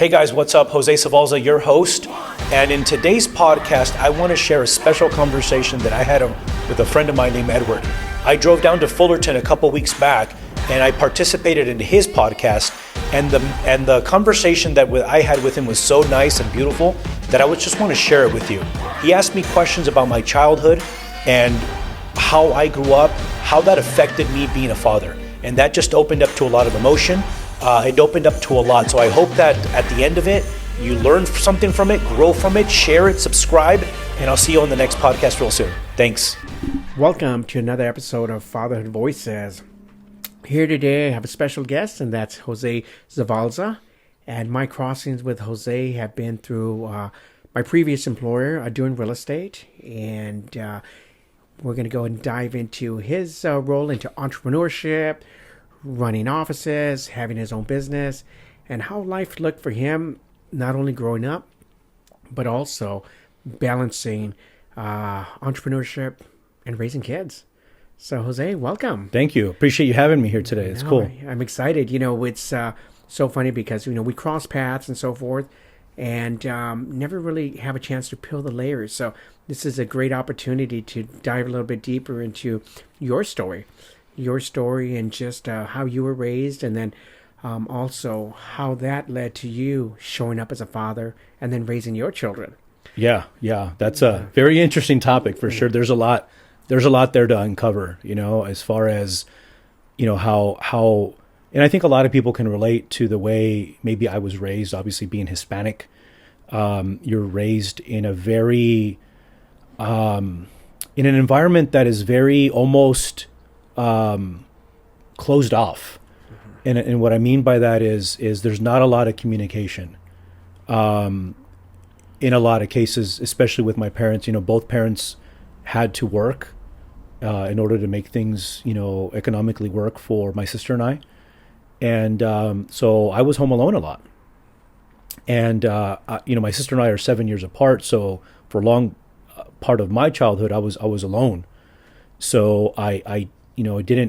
Hey guys, what's up? Jose Zavalza, your host. And in today's podcast, I want to share a special conversation that I had with a friend of mine named Edward. I drove down to Fullerton a couple weeks back and I participated in his podcast. And the conversation that I had with him was so nice and beautiful that I would just want to share it with you. He asked me questions about my childhood and how I grew up, how that affected me being a father. And that just opened up to a lot of emotion. It opened up to a lot. So I hope that at the end of it, you learn something from it, grow from it, share it, subscribe, and I'll see you on the next podcast real soon. Thanks. Welcome to another episode of Fatherhood Voices. Here today I have a special guest, and that's Jose Zavalza. And my crossings with Jose have been through my previous employer doing real estate. And we're going to go and dive into his role into entrepreneurship, running offices, having his own business, and how life looked for him, not only growing up, but also balancing entrepreneurship and raising kids. So, Jose, welcome. Thank you. Appreciate you having me here today. It's cool. I'm excited. You know, it's so funny because, we cross paths and so forth and never really have a chance to peel the layers. So this is a great opportunity to dive a little bit deeper into your story and just how you were raised, and then also how that led to you showing up as a father and then raising your children. Yeah. That's a very interesting topic for sure. There's a lot there to uncover, as far as, how, and I think a lot of people can relate to the way maybe I was raised, obviously being Hispanic. You're raised in a very, in an environment that is very almost closed off. And what I mean by that is there's not a lot of communication. In a lot of cases, especially with my parents, both parents had to work in order to make things, economically work for my sister and I. And so I was home alone a lot. And, my sister and I are 7 years apart. So for a long part of my childhood, I was alone. So I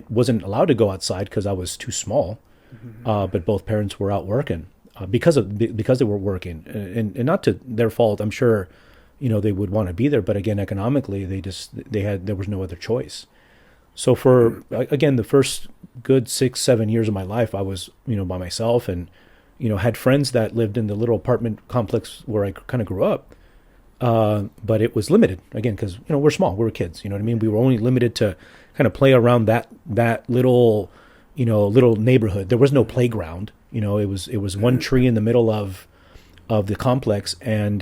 wasn't allowed to go outside because I was too small. But both parents were out working because they were working, and not to their fault. I'm sure, they would want to be there, but again, economically, there was no other choice. So for again, the first good 6-7 years of my life, I was by myself, and had friends that lived in the little apartment complex where I kind of grew up. But it was limited again because we're small, we were kids. You know what I mean? We were only limited to kind of play around that little little neighborhood. There was no playground. It was one tree in the middle of the complex, and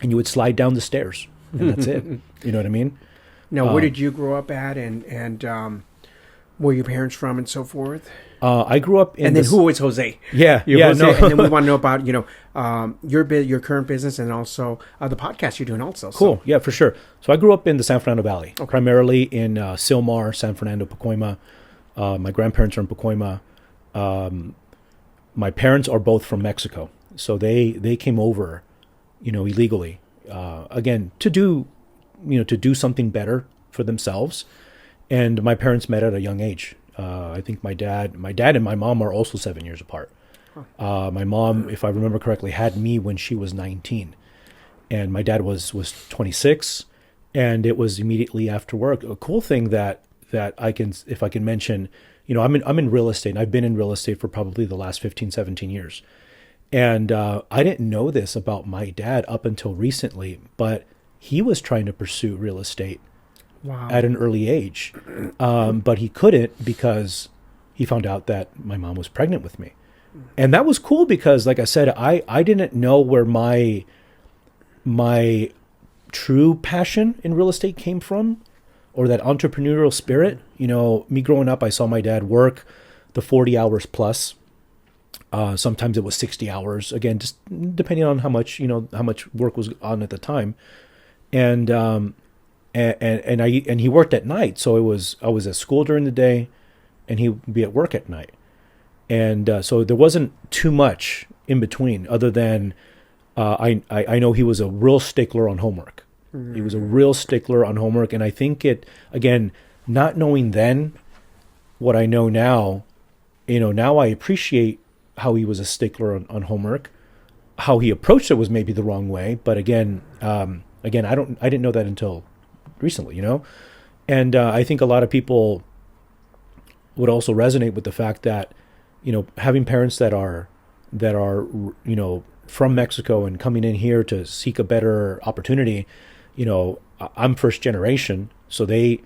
you would slide down the stairs, and that's it. You know what I mean? Now, where did you grow up at, and where your parents from, and so forth? I grew up in. And then who is Jose? Yeah, Jose, no. And then we want to know about your current business, and also the podcast you're doing also. Cool, yeah, for sure. So I grew up in the San Fernando Valley, primarily in Silmar, San Fernando, Pacoima. My grandparents are in Pacoima. My parents are both from Mexico, so they came over, illegally, again to do something better for themselves. And my parents met at a young age. I think my dad and my mom are also 7 years apart. My mom, if I remember correctly, had me when she was 19, and my dad was 26, and it was immediately after work. A cool thing that I can mention, I'm in real estate, and I've been in real estate for probably the last 15, 17 years. And I didn't know this about my dad up until recently, but he was trying to pursue real estate. Wow. At an early age. But he couldn't because he found out that my mom was pregnant with me. And that was cool because, like I said, I didn't know where my true passion in real estate came from, or that entrepreneurial spirit. Me growing up, I saw my dad work the 40 hours plus. Sometimes it was 60 hours, again, just depending on how much work was on at the time. And he worked at night, so I was at school during the day, and he'd be at work at night, and so there wasn't too much in between, other than I know he was a real stickler on homework. He was a real stickler on homework, and I think again, not knowing then what I know now, now I appreciate he was a stickler on homework. How he approached it was maybe the wrong way, but again, I didn't know that until recently, and I think a lot of people would also resonate with the fact that, having parents that are from Mexico and coming in here to seek a better opportunity. I'm first generation, so they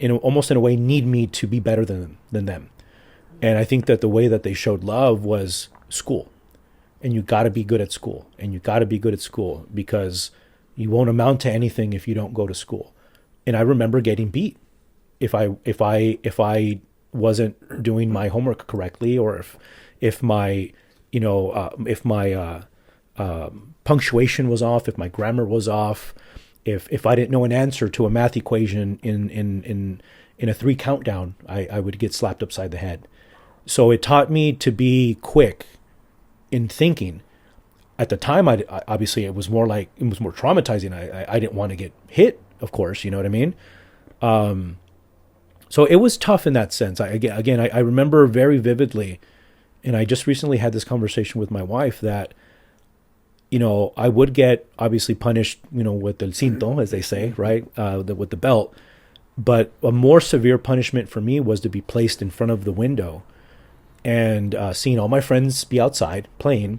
almost in a way need me to be better than them. And I think that the way that they showed love was school. And you got to be good at school. And you got to be good at school because you won't amount to anything if you don't go to school. And I remember getting beat if I wasn't doing my homework correctly, or if my punctuation was off, if my grammar was off, if I didn't know an answer to a math equation in a 3 countdown, I would get slapped upside the head. So it taught me to be quick in thinking. At the time, obviously it was more traumatizing. I didn't want to get hit, of course, you know what I mean? So it was tough in that sense. I remember very vividly, and I just recently had this conversation with my wife that, I would get obviously punished, with el cinto, as they say, right? With the belt. But a more severe punishment for me was to be placed in front of the window and seeing all my friends be outside playing,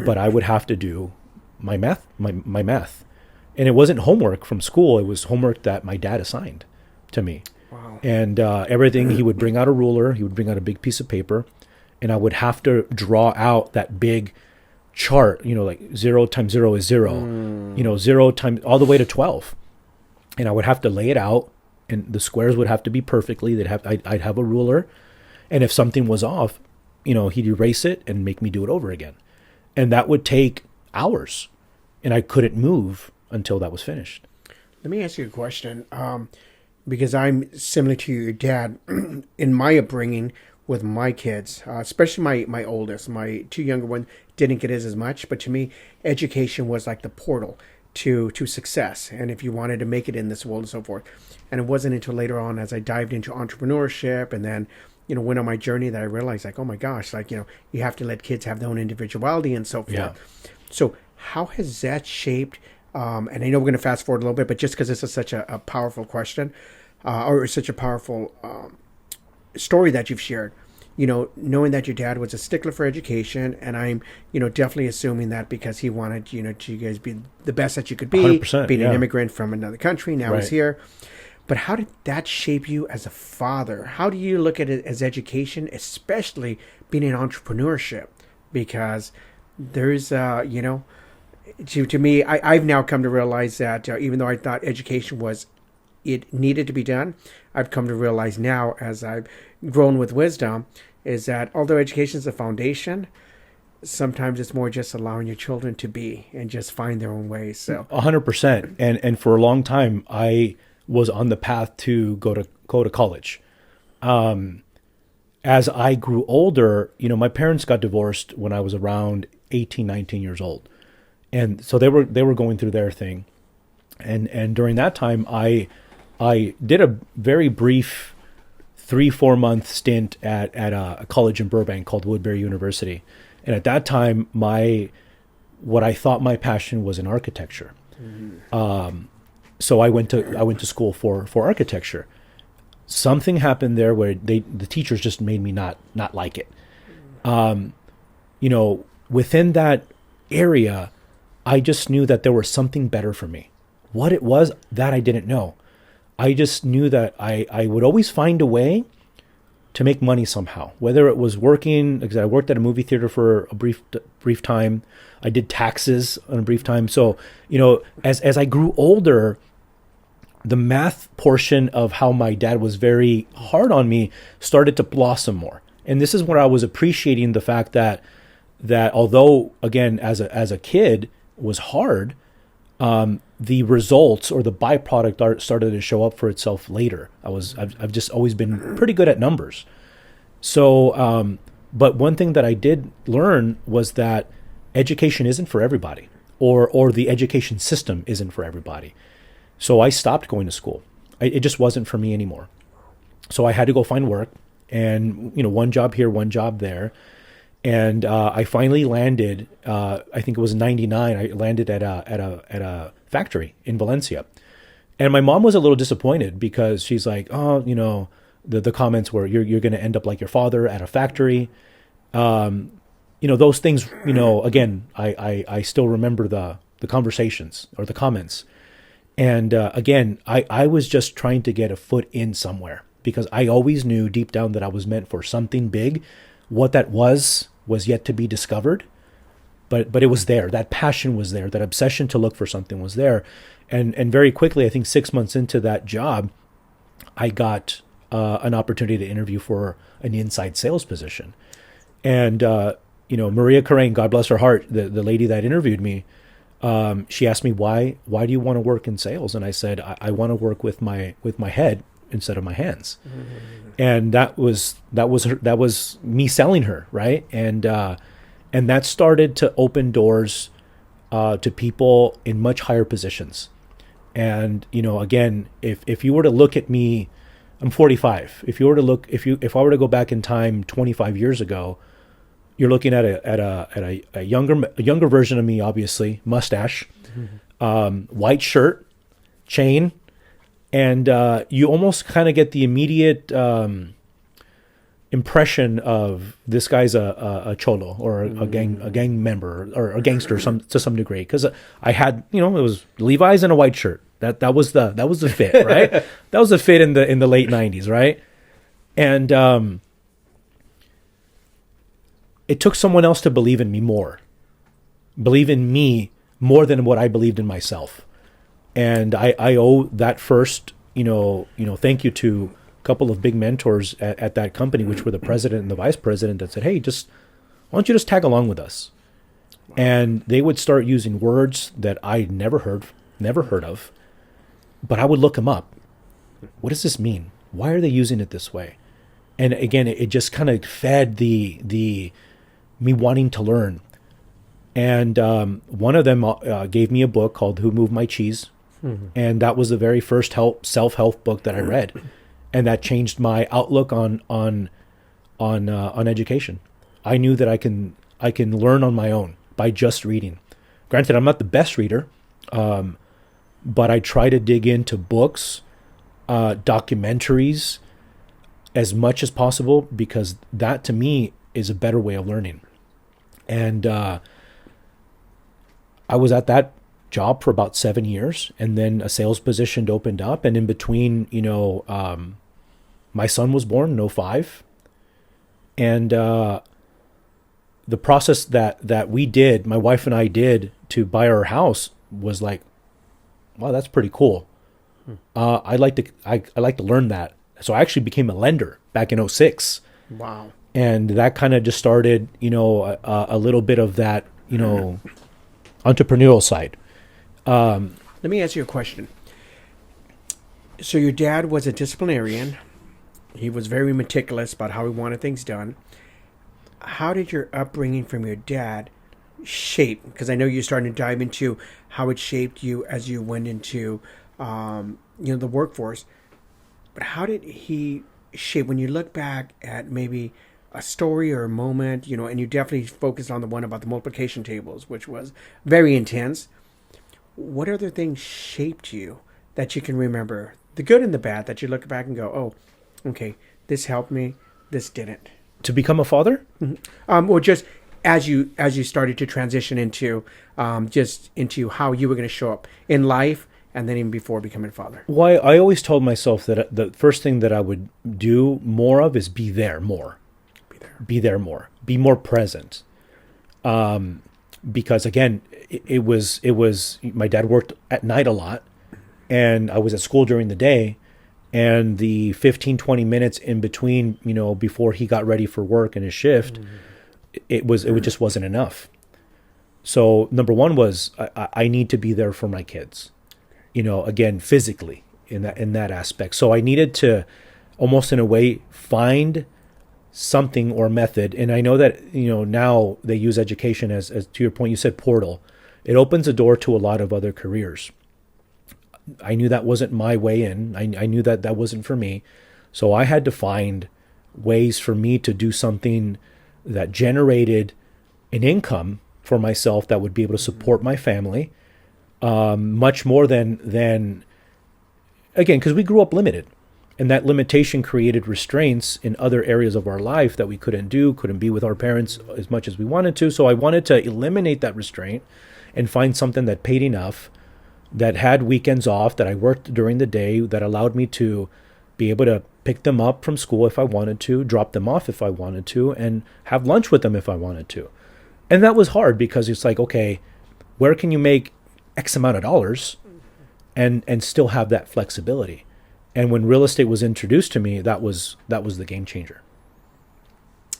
but I would have to do my math. And it wasn't homework from school. It was homework that my dad assigned to me. Wow. And everything, he would bring out a ruler, he would bring out a big piece of paper, and I would have to draw out that big chart, like 0 times 0 is 0, 0 times all the way to 12. And I would have to lay it out, and the squares would have to be perfectly. I'd have a ruler, and if something was off, he'd erase it and make me do it over again. And that would take hours, and I couldn't move until that was finished. Let me ask you a question, because I'm similar to your dad in my upbringing with my kids, especially my oldest. My 2 younger ones didn't get as much, but to me, education was like the portal to success, and if you wanted to make it in this world and so forth. And it wasn't until later on, as I dived into entrepreneurship and then went on my journey, that I realized, like, oh my gosh, like, you have to let kids have their own individuality and so forth. Yeah. So how has that shaped, and I know we're going to fast forward a little bit, but just because this is such a powerful question, or such a powerful story that you've shared, knowing that your dad was a stickler for education, and I'm, definitely assuming that because he wanted, to you guys be the best that you could be, 100%, being yeah. an immigrant from another country, now Right. he's here. But how did that shape you as a father? How do you look at it as education, especially being in entrepreneurship? Because there's, to me, I've now come to realize that even though I thought education it needed to be done, I've come to realize now, as I've grown with wisdom, is that although education is the foundation, sometimes it's more just allowing your children to be and just find their own ways. So 100%. And for a long time, I was on the path to go to college. As I grew older, my parents got divorced when I was around 18, 19 years old. And so they were going through their thing. And during that time, I did a very brief 3-4 month stint at a college in Burbank called Woodbury University. And at that time, what I thought my passion was in architecture. Mm-hmm. So I went to school for architecture. Something happened there where the teachers just made me not like it. Within that area, I just knew that there was something better for me. What it was, that I didn't know. I just knew that I would always find a way to make money somehow, whether it was working, because I worked at a movie theater for a brief time. I did taxes on a brief time. So, as I grew older, the math portion of how my dad was very hard on me started to blossom more. And this is where I was appreciating the fact that although, again, as a kid was hard, the results or the byproduct started to show up for itself later. I've just always been pretty good at numbers. So, but one thing that I did learn was that education isn't for everybody, or the education system isn't for everybody. So I stopped going to school. It just wasn't for me anymore. So I had to go find work. and one job here, one job there. And I finally landed. I think it was '99. I landed at a factory in Valencia, and my mom was a little disappointed because she's like, "Oh, the comments were you're going to end up like your father at a factory." Those things. Again, I still remember the conversations or the comments, and again, I was just trying to get a foot in somewhere because I always knew deep down that I was meant for something big. What that was yet to be discovered, but it was there. That passion was there. That obsession to look for something was there, and very quickly, I think 6 months into that job, I got an opportunity to interview for an inside sales position, and Maria Carrain, God bless her heart, the lady that interviewed me, she asked me why do you want to work in sales, and I said I want to work with my head instead of my hands. And that was me selling her, right? And that started to open doors to people in much higher positions. And again, if you were to look at me, I'm 45. If I were to go back in time 25 years ago, you're looking at a younger version of me, obviously, mustache, white shirt, chain. And you almost kind of get the immediate impression of this guy's a cholo or a gang member or a gangster to some degree, because I had it was Levi's and a white shirt. That was the fit, right? That was the fit in the late '90s, right? And it took someone else to believe in me more than what I believed in myself. And I owe that first, thank you to a couple of big mentors at that company, which were the president and the vice president, that said, "Hey, why don't you just tag along with us?" And they would start using words that I'd never heard of, but I would look them up. What does this mean? Why are they using it this way? And again, it just kind of fed the me wanting to learn. And one of them gave me a book called "Who Moved My Cheese." And that was the very first self-help book that I read, and that changed my outlook on education. I knew that I can learn on my own by just reading. Granted, I'm not the best reader, but I try to dig into books, documentaries, as much as possible, because that to me is a better way of learning. And I was at that job for about 7 years, and then a sales position opened up, and in between, my son was born in '05, and the process that we did, my wife and I did, to buy our house was like, wow, that's pretty cool. I like to learn that, so I actually became a lender back in '06. Wow. And that kind of just started, a little bit of that, entrepreneurial side. Let me ask you a question. So your dad was a disciplinarian. He was very meticulous about how he wanted things done. How did your upbringing from your dad shape? Because I know you're starting to dive into how it shaped you as you went into, the workforce. But how did he shape, when you look back at maybe a story or a moment, and you definitely focused on the one about the multiplication tables, which was very intense. What other things shaped you that you can remember, the good and the bad, that you look back and go, oh, okay, this helped me, this didn't? To become a father? Mm-hmm. Or just as you started to transition into into how you were going to show up in life, and then even before becoming a father. Well, I always told myself that the first thing that I would do more of is be there more. Be there more. Be more present. Because again, it was my dad worked at night a lot, and I was at school during the day, and the 15, 20 minutes in between, before he got ready for work and his shift, it just wasn't enough. So number one was I need to be there for my kids, again, physically in that aspect. So I needed to almost in a way find something or method. And I know that, now they use education as to your point, you said portal. It opens a door to a lot of other careers. I knew that wasn't my way in. I knew that wasn't for me. So I had to find ways for me to do something that generated an income for myself that would be able to support my family, much more than again, because we grew up limited, and that limitation created restraints in other areas of our life that we couldn't be with our parents as much as we wanted to. So I wanted to eliminate that restraint and find something that paid enough, that had weekends off, that I worked during the day, that allowed me to be able to pick them up from school if I wanted to, drop them off if I wanted to, and have lunch with them if I wanted to. And that was hard because it's like, okay, where can you make X amount of dollars and still have that flexibility? And when real estate was introduced to me, that was the game changer.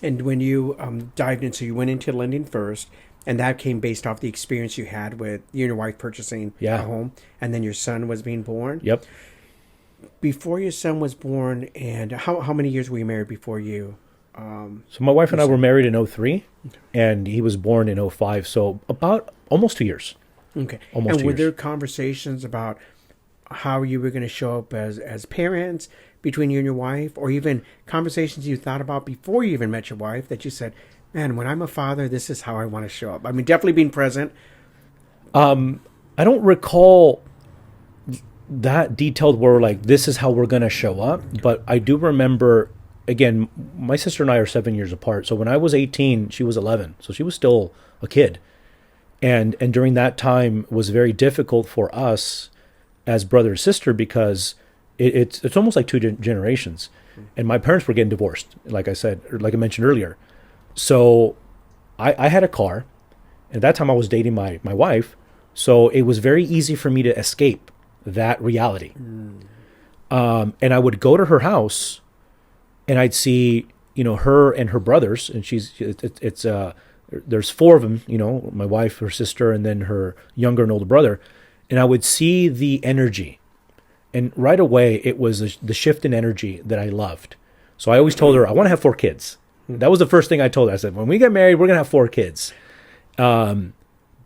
And when you dived in, so you went into lending first, and that came based off the experience you had with you and your wife purchasing a home, and then your son was being born. Yep. Before your son was born, and how many years were you married before you? So my wife and I were married in 2003, and he was born in 2005. So about almost 2 years. Okay. Almost and 2 were years. there conversations about how you were going to show up as parents between you and your wife, or even conversations you thought about before you even met your wife that you said, man, when I'm a father, this is how I want to show up? I mean, definitely being present. I don't recall that detailed where like, this is how we're going to show up. But I do remember, again, my sister and I are 7 years apart. So when I was 18, she was 11. So she was still a kid. And during that time was very difficult for us as brother and sister, because it's almost like two generations. And my parents were getting divorced, like I said, or like I mentioned earlier. So I had a car. At that time I was dating my wife. So it was very easy for me to escape that reality. And I would go to her house and I'd see, her and her brothers, and there's four of them, my wife, her sister, and then her younger and older brother. And I would see the energy. And right away, it was the shift in energy that I loved. So I always told her, I want to have 4 kids. That was the first thing I told her. I said, when we get married, we're going to have 4 kids.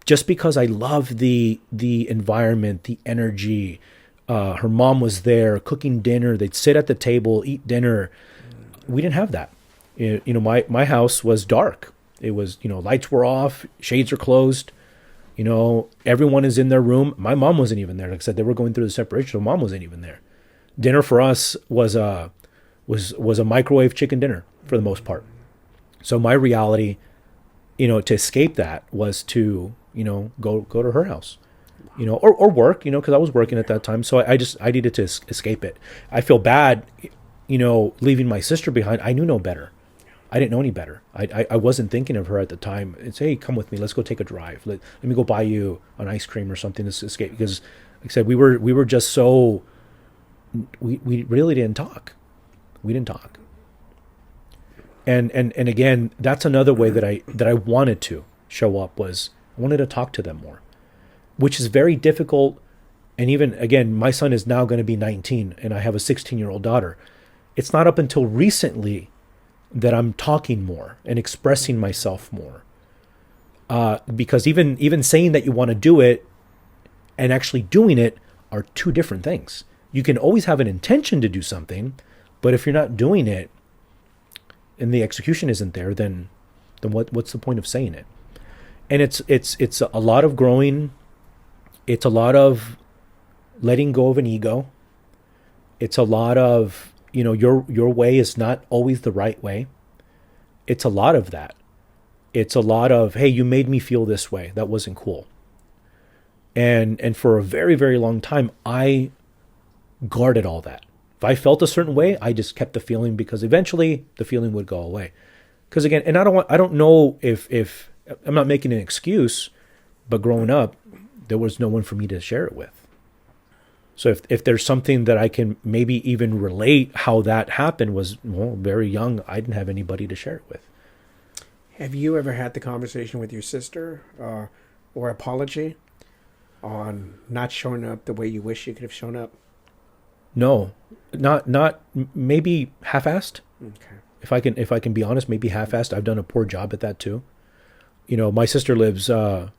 Just because I love the environment, the energy. Her mom was there cooking dinner. They'd sit at the table, eat dinner. We didn't have that. My house was dark. It was, lights were off, shades are closed. Everyone is in their room. My mom wasn't even there. Like I said, they were going through the separation, so mom wasn't even there. Dinner for us was a microwave chicken dinner for the most part. So my reality, to escape that was to, go to her house, or work, because I was working at that time. So I needed to escape it. I feel bad, leaving my sister behind. I knew no better. I didn't know any better. I wasn't thinking of her at the time. It's, hey, come with me. Let's go take a drive. Let me go buy you an ice cream or something to escape. Because, like I said, we were just so, we really didn't talk. We didn't talk. And again, that's another way that I wanted to show up, was I wanted to talk to them more, which is very difficult. And even, again, my son is now going to be 19 and I have a 16-year-old daughter. It's not up until recently that I'm talking more and expressing myself more. Because even saying that you want to do it and actually doing it are two different things. You can always have an intention to do something, but if you're not doing it and the execution isn't there, then what's the point of saying it? And it's a lot of growing. It's a lot of letting go of an ego. It's a lot of, your way is not always the right way. It's a lot of that. It's a lot of, hey, you made me feel this way. That wasn't cool. And for a very, very long time, I guarded all that. If I felt a certain way, I just kept the feeling, because eventually the feeling would go away. Because again, and I don't know if I'm not making an excuse, but growing up, there was no one for me to share it with. So if there's something that I can maybe even relate how that happened, was, very young, I didn't have anybody to share it with. Have you ever had the conversation with your sister or apology on not showing up the way you wish you could have shown up? No, not maybe half-assed. Okay. If I can be honest, maybe half-assed. I've done a poor job at that too. My sister lives in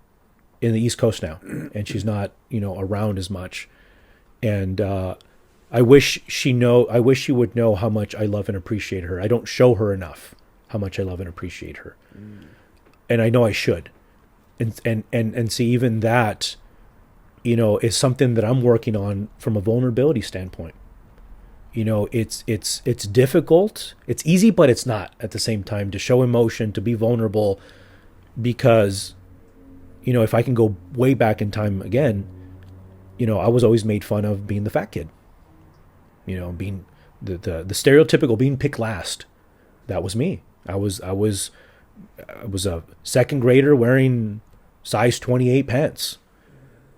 the East Coast now, and she's not, around as much. And I wish she would know how much I love and appreciate her. I don't show her enough how much I love and appreciate her. And I know I should. And see, even that, is something that I'm working on from a vulnerability standpoint. It's difficult. It's easy, but it's not at the same time to show emotion, to be vulnerable, because, if I can go way back in time again, I was always made fun of being the fat kid, being the stereotypical being picked last. That was me. I was a second grader wearing size 28 pants.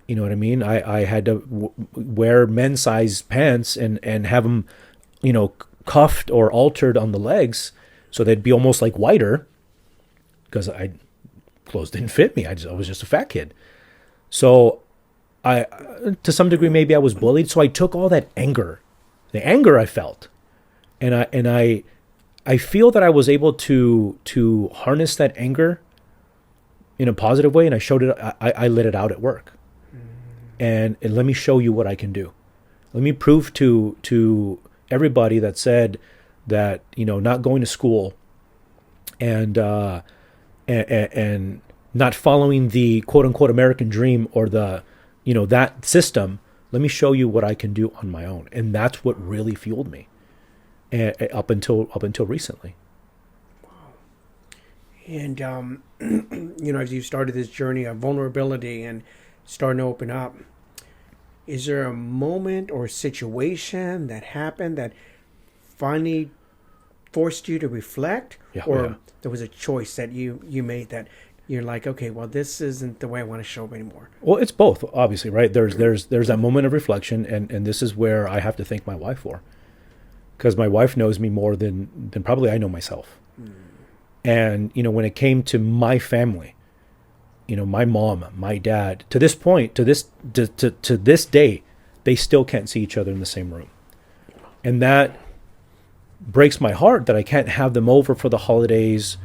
You know what I mean? I had to wear men's size pants and have them, cuffed or altered on the legs so they'd be almost like wider, because clothes didn't fit me. I was just a fat kid. So to some degree, maybe I was bullied. So I took all that anger, the anger I felt, and I feel that I was able to harness that anger in a positive way, and I showed it. I let it out at work. And let me show you what I can do. Let me prove to everybody that said that, not going to school and not following the quote unquote American dream or the, that system. Let me show you what I can do on my own. And that's what really fueled me up until recently. And, as you started this journey of vulnerability and starting to open up, is there a moment or situation that happened that finally forced you to reflect? Or there was a choice that you made that you're like, okay, well, this isn't the way I want to show up anymore? Well, it's both, obviously, right? There's that moment of reflection, and this is where I have to thank my wife for. Because my wife knows me more than probably I know myself. And, when it came to my family, my mom, my dad, to this point, to this day, they still can't see each other in the same room. And that breaks my heart that I can't have them over for the holidays,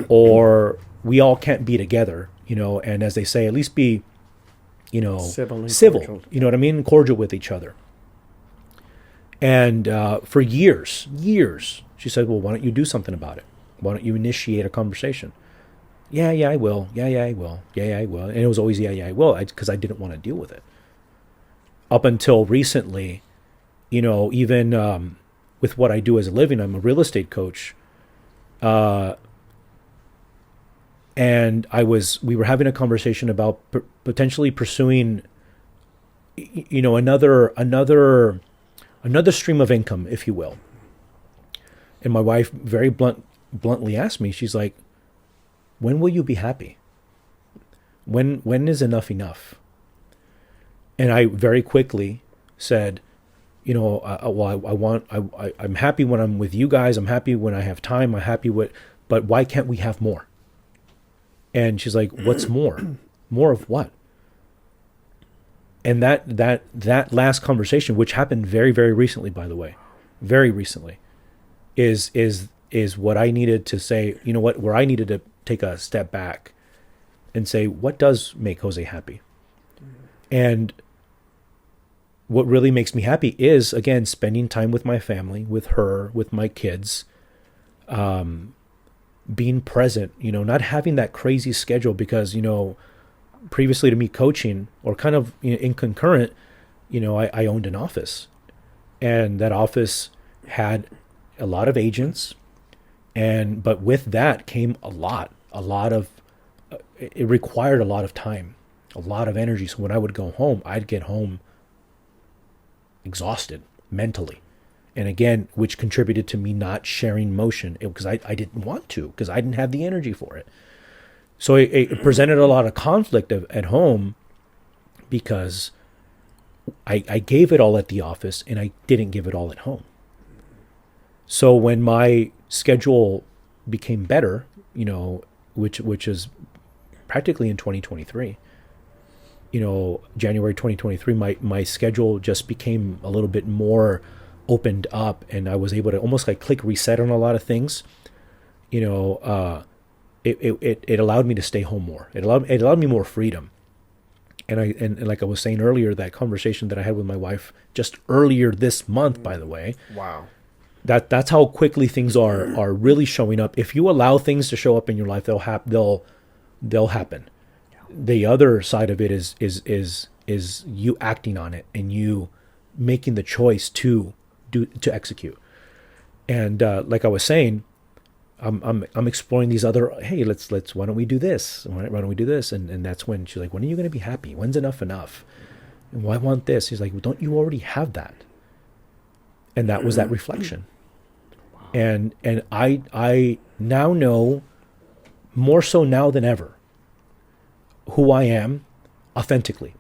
or we all can't be together, and as they say, at least be, civil, cordial. You know what I mean? Cordial with each other. And for years, she said, well, why don't you do something about it? Why don't you initiate a conversation? Yeah, I will. Yeah, I will. Yeah, I will. And it was always, yeah, I will, because I didn't want to deal with it. Up until recently, even with what I do as a living, I'm a real estate coach. And we were having a conversation about potentially pursuing, another stream of income, if you will. And my wife very bluntly asked me, she's like, when will you be happy? When is enough? And I very quickly said, I'm happy when I'm with you guys. I'm happy when I have time. I'm happy but why can't we have more? And she's like, what's more? More of what? And that last conversation, which happened very, very recently, by the way, very recently, is what I needed to say, where I needed to take a step back and say, what does make Jose happy? And what really makes me happy is, again, spending time with my family, with her, with my kids, being present, not having that crazy schedule, because, previously to me coaching, or kind of in concurrent, I owned an office, and that office had a lot of agents, but with that came a lot of, it required a lot of time, a lot of energy. So when I would go home, I'd get home exhausted mentally. And again, which contributed to me not sharing motion, because I didn't want to, because I didn't have the energy for it. So it presented a lot of conflict at home, because I gave it all at the office and I didn't give it all at home. So when my schedule became better, which is practically in 2023, January 2023, my schedule just became a little bit more opened up, and I was able to almost like click reset on a lot of things. It allowed me to stay home more. It allowed me more freedom. and like I was saying earlier, that conversation that I had with my wife just earlier this month, by the way, Wow. that's how quickly things are really showing up. If you allow things to show up in your life, they'll happen. The other side of it is you acting on it and you making the choice to execute. And like I was saying, I'm exploring these other. Hey, let's why don't we do this? Why don't we do this? And that's when she's like, when are you going to be happy? When's enough? And why want this? He's like, well, don't you already have that? And that was that reflection. And I now know more so now than ever who I am authentically.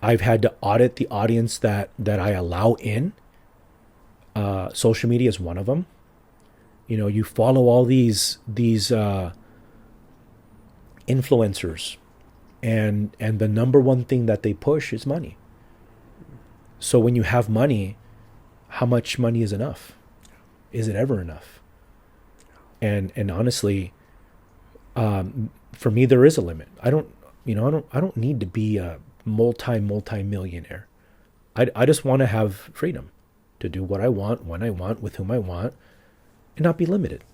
I've had to audit the audience that I allow in. Social media is one of them. You know, you follow all these influencers, and the number one thing that they push is money. So when you have money, how much money is enough? Is it ever enough? And honestly, for me, there is a limit. I don't need to be a multi-millionaire. I just want to have freedom to do what I want, when I want, with whom I want, and not be limited.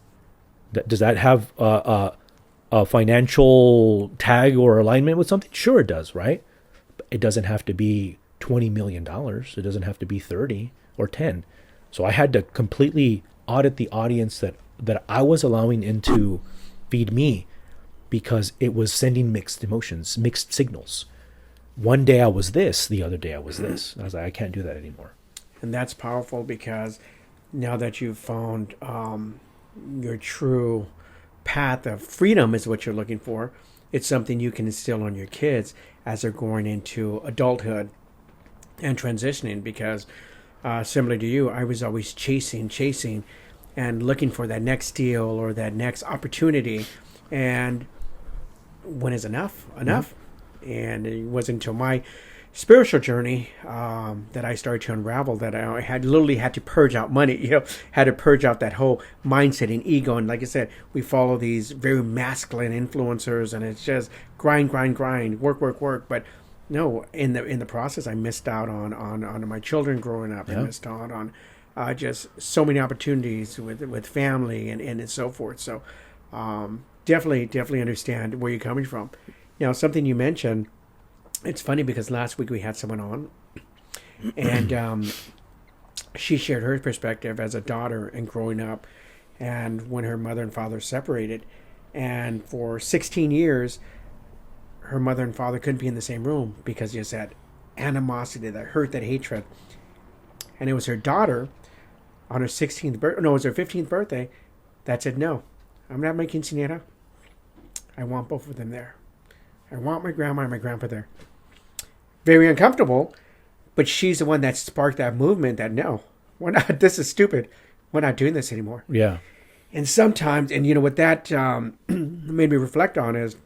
Does that have a financial tag or alignment with something? Sure it does, right? But it doesn't have to be $20 million. It doesn't have to be 30 or 10. So I had to completely audit the audience that I was allowing in to feed me, because it was sending mixed emotions, mixed signals. One day I was this, the other day I was this. I was like, I can't do that anymore. And that's powerful, because now that you've found your true path of freedom is what you're looking for, it's something you can instill on your kids as they're going into adulthood and transitioning. Because similar to you, I was always chasing and looking for that next deal or that next opportunity. And when is enough? And it wasn't until my spiritual journey that I started to unravel that I had literally had to purge out money, had to purge out that whole mindset and ego. And like I said, we follow these very masculine influencers, and it's just grind, work. But no, in the process, I missed out on my children growing up. I missed out on just so many opportunities with family and so forth. So definitely understand where you're coming from. Now, something you mentioned, it's funny because last week we had someone on, and she shared her perspective as a daughter and growing up, and when her mother and father separated, and for 16 years, her mother and father couldn't be in the same room because there's that animosity, that hurt, that hatred. And it was her daughter on her 16th birthday, no, it was her 15th birthday, that said, no, I'm not making quinceañera. I want both of them there. I want my grandma and my grandpa there. Very uncomfortable, but she's the one that sparked that movement that, no, we're not, this is stupid. We're not doing this anymore. Yeah. And sometimes, and what that made me reflect on is,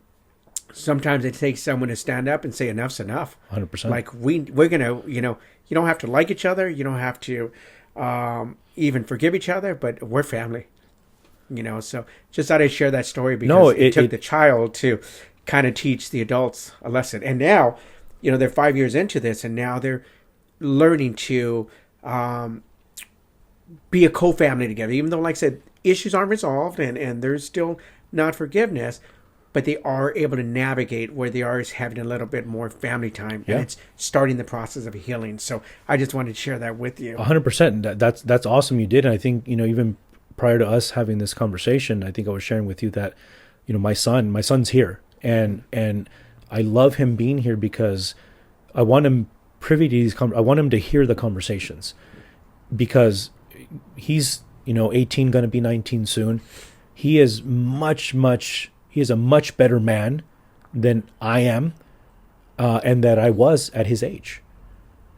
sometimes it takes someone to stand up and say enough's enough. 100%. Like we're going to, you don't have to like each other. You don't have to even forgive each other, but we're family. So just thought I'd share that story because it took the child to kind of teach the adults a lesson. And now, they're 5 years into this, and now they're learning to be a co-family together. Even though, like I said, issues aren't resolved and there's still not forgiveness, but they are able to navigate where they are having a little bit more family time. Yeah. And it's starting the process of healing. So I just wanted to share that with you. 100%. That's awesome you did. And I think, even prior to us having this conversation, I think I was sharing with you that, my son's here. And I love him being here because I want him privy to these. I want him to hear the conversations, because he's 18, going to be 19 soon. He is he is a much better man than I am, and that I was at his age.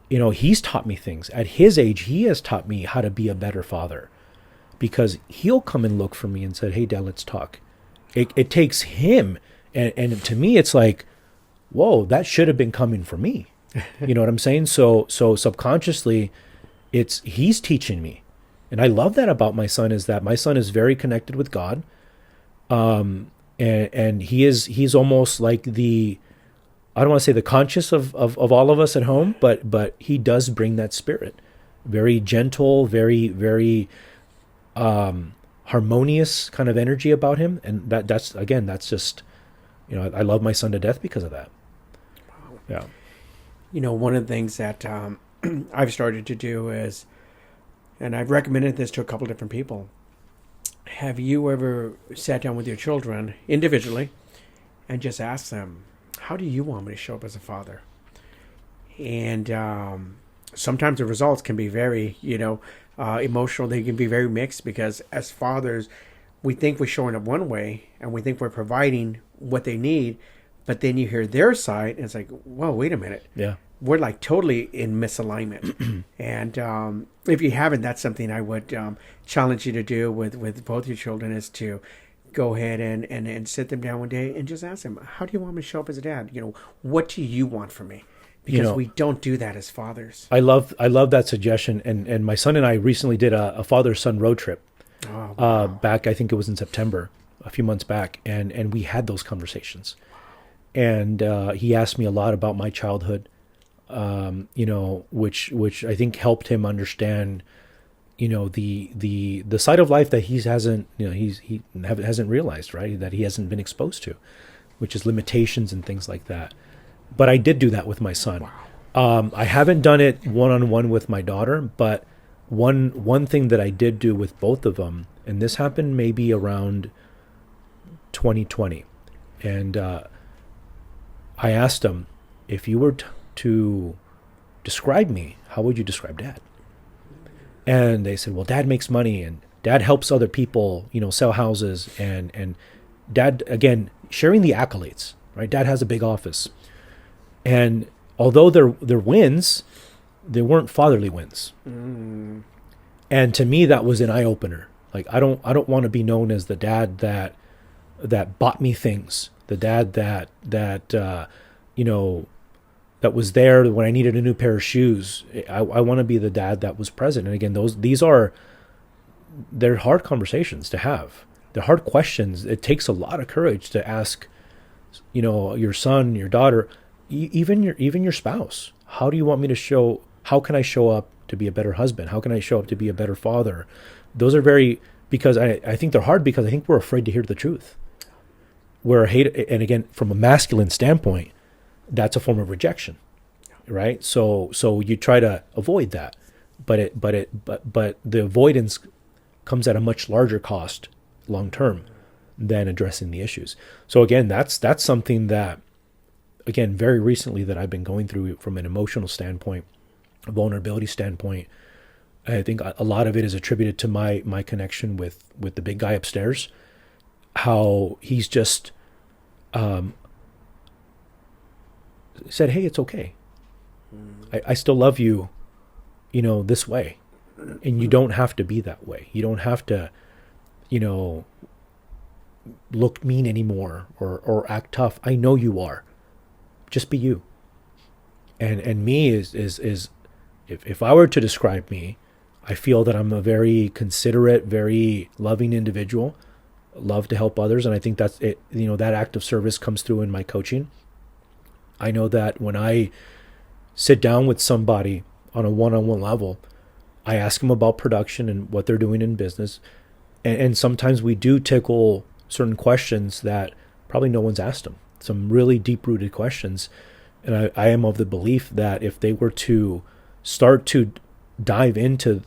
He's taught me things at his age. He has taught me how to be a better father, because he'll come and look for me and said, "Hey, Dad, let's talk." It takes him. And to me, it's like, whoa, that should have been coming from me. You know what I'm saying? So subconsciously, he's teaching me. And I love that about my son, is that my son is very connected with God. And he's almost like the I don't want to say the conscious of all of us at home, but he does bring that spirit. Very gentle, very harmonious kind of energy about him. And that's just, I love my son to death because of that. Yeah. One of the things that I've started to do is, and I've recommended this to a couple different people. Have you ever sat down with your children individually and just asked them, how do you want me to show up as a father? And sometimes the results can be very, emotional. They can be very mixed because as fathers, we think we're showing up one way and we think we're providing what they need. But then you hear their side and it's like, whoa, wait a minute. Yeah. We're like totally in misalignment. And if you haven't, that's something I would challenge you to do with both your children, is to go ahead and sit them down one day and just ask them, how do you want me to show up as a dad? What do you want from me? Because we don't do that as fathers. I love that suggestion. And my son and I recently did a father-son road trip. Oh, wow. Back, I think it was in September, a few months back. And we had those conversations. And he asked me a lot about my childhood, which I think helped him understand, the side of life that he hasn't realized, right? That he hasn't been exposed to, which is limitations and things like that. But I did do that with my son. Wow. I haven't done it one-on-one with my daughter, but one thing that I did do with both of them, and this happened maybe around 2020, and I asked them, if you were to describe me, how would you describe Dad? And they said, well, Dad makes money and Dad helps other people, sell houses, and Dad, again, sharing the accolades, right? Dad has a big office. And although they're wins, they weren't fatherly wins. Mm. And to me, that was an eye opener. Like, I don't want to be known as the dad that bought me things, the dad that was there when I needed a new pair of shoes. I want to be the dad that was present. And again, they're hard conversations to have. They're hard questions. It takes a lot of courage to ask, your son, your daughter, even your spouse. How do you want me to show? How can I show up to be a better husband? How can I show up to be a better father? Those are because I think they're hard because I think we're afraid to hear the truth. And again, from a masculine standpoint, that's a form of rejection, right? So you try to avoid that, but the avoidance comes at a much larger cost long term than addressing the issues. So again, that's something that, again, very recently that I've been going through from an emotional standpoint, a vulnerability standpoint. I think a lot of it is attributed to my connection with the big guy upstairs, how he's just said, hey, it's okay. I still love you, this way. And you don't have to be that way. You don't have to, look mean anymore or act tough. I know you are. Just be you. And me is if I were to describe me, I feel that I'm a very considerate, very loving individual. Love to help others, and I think that's it. That act of service comes through in my coaching. I know that when I sit down with somebody on a one-on-one level, I ask them about production and what they're doing in business, and sometimes we do tickle certain questions that probably no one's asked them. Some really deep-rooted questions, and I am of the belief that if they were to start to dive into,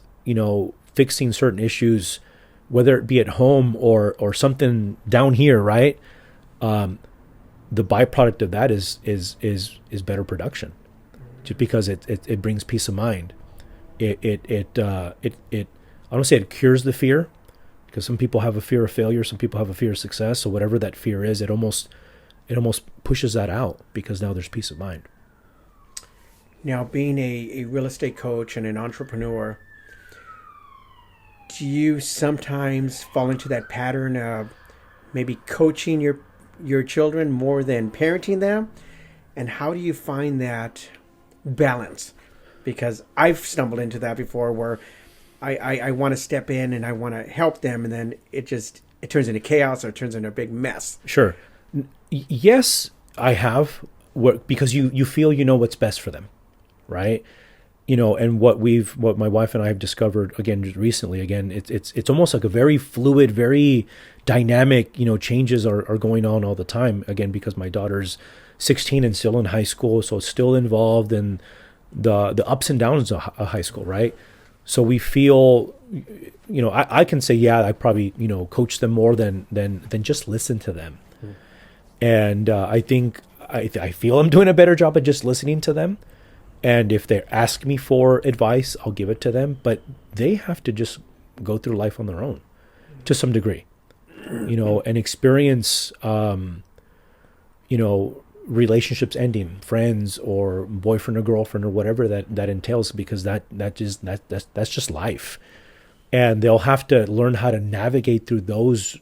fixing certain issues, whether it be at home or something down here, right? The byproduct of that is better production, just because it brings peace of mind. I don't say it cures the fear, because some people have a fear of failure, some people have a fear of success. So whatever that fear is, it almost pushes that out, because now there's peace of mind. Now, being a real estate coach and an entrepreneur, do you sometimes fall into that pattern of maybe coaching your children more than parenting them? And how do you find that balance? Because I've stumbled into that before, where I want to step in and I want to help them, and then it turns into chaos, or it turns into a big mess. Sure. Yes, I have. because you feel you know what's best for them, right? And what my wife and I have discovered again just recently, again, it's almost like a very fluid, very dynamic, changes are going on all the time. Again, because my daughter's 16 and still in high school, so still involved in the ups and downs of high school, right? So we feel, I can say, yeah, I probably, coach them more than just listen to them. And I think I feel I'm doing a better job of just listening to them. And if they ask me for advice, I'll give it to them. But they have to just go through life on their own to some degree, and experience, relationships ending, friends or boyfriend or girlfriend or whatever that entails, because that's just life. And they'll have to learn how to navigate through those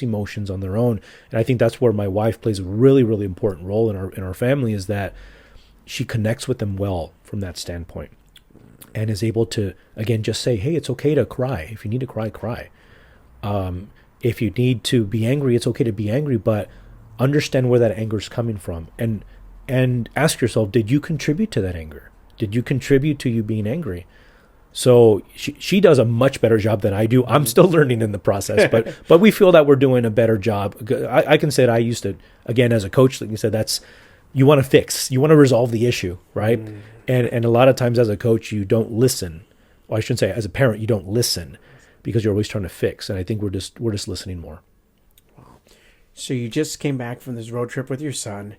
emotions on their own. And I think that's where my wife plays a really, really important role in our family, is that she connects with them well from that standpoint, and is able to, again, just say, hey, it's okay to cry. If you need to cry, cry. If you need to be angry, it's okay to be angry, but understand where that anger is coming from, and ask yourself, did you contribute to that anger? Did you contribute to you being angry? So she does a much better job than I do. I'm still learning in the process, but we feel that we're doing a better job. I can say that I used to, again, as a coach, like you said, you want to fix, you want to resolve the issue, right? And a lot of times as a coach, you don't listen. Or I shouldn't say, as a parent, you don't listen, because you're always trying to fix. And I think we're just listening more. So you just came back from this road trip with your son,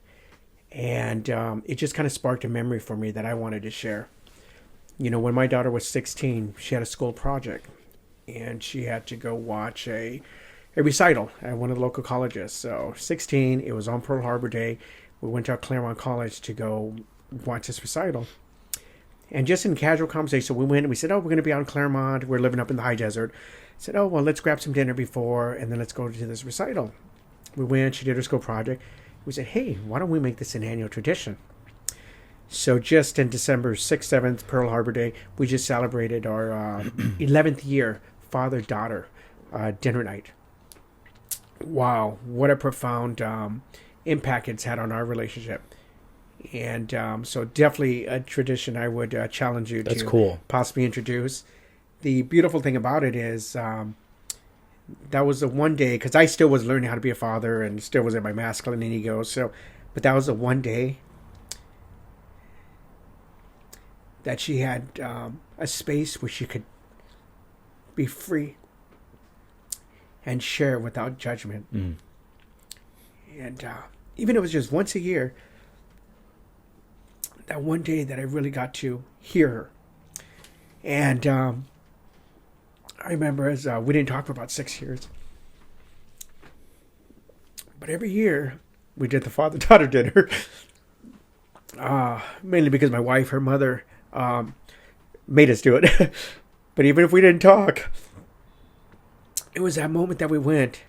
and it just kind of sparked a memory for me that I wanted to share. When my daughter was 16, she had a school project, and she had to go watch a recital at one of the local colleges. So 16, it was on Pearl Harbor Day. We went to Claremont College to go watch this recital. And just in casual conversation, we went and we said, oh, we're going to be out in Claremont. We're living up in the high desert. I said, oh, well, let's grab some dinner before, and then let's go to this recital. We went, she did her school project. We said, hey, why don't we make this an annual tradition? So just in December 6th, 7th, Pearl Harbor Day, we just celebrated our 11th year father-daughter dinner night. Wow, what a profound impact it's had on our relationship. And so definitely a tradition I would challenge you That's to cool. Possibly introduce. The beautiful thing about it is that was the one day, because I still was learning how to be a father and still was in my masculine ego. But that was the one day that she had a space where she could be free and share without judgment. And even if it was just once a year, that one day that I really got to hear her. And I remember as we didn't talk for about 6 years. But every year we did the father-daughter dinner. Mainly because my wife, her mother, made us do it. But even if we didn't talk, it was that moment that we went